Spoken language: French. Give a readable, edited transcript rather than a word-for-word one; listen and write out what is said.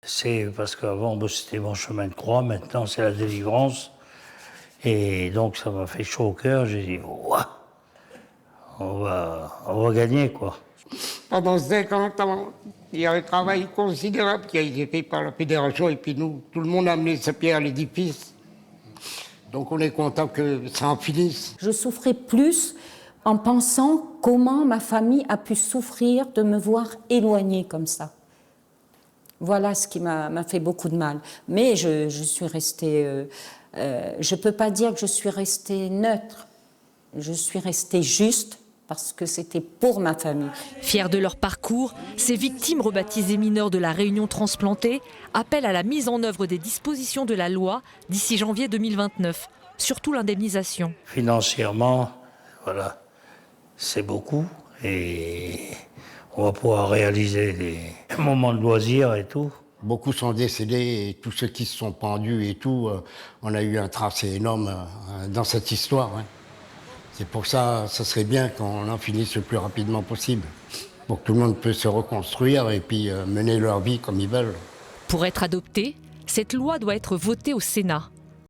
C'est parce qu'avant, c'était mon chemin de croix, maintenant c'est la délivrance. Et donc ça m'a fait chaud au cœur, j'ai dit, ouah, on va gagner, quoi. Pendant 50 ans, il y a un travail considérable qui a été fait par la fédération et puis nous, tout le monde a amené sa pierre à l'édifice. Donc on est content que ça en finisse. Je souffrais plus en pensant comment ma famille a pu souffrir de me voir éloignée comme ça. Voilà ce qui m'a fait beaucoup de mal. Mais je suis restée... je ne peux pas dire que je suis restée neutre. Je suis restée juste parce que c'était pour ma famille. Fiers de leur parcours, ces victimes rebaptisées mineurs de la Réunion transplantée appellent à la mise en œuvre des dispositions de la loi d'ici janvier 2029, surtout l'indemnisation. Financièrement, voilà, c'est beaucoup et on va pouvoir réaliser des moments de loisirs et tout. Beaucoup sont décédés et tous ceux qui se sont pendus et tout, on a eu un tracé énorme dans cette histoire. Hein. C'est pour ça, ça serait bien qu'on en finisse le plus rapidement possible, pour que tout le monde puisse se reconstruire et puis mener leur vie comme ils veulent. Pour être adoptée, cette loi doit être votée au Sénat.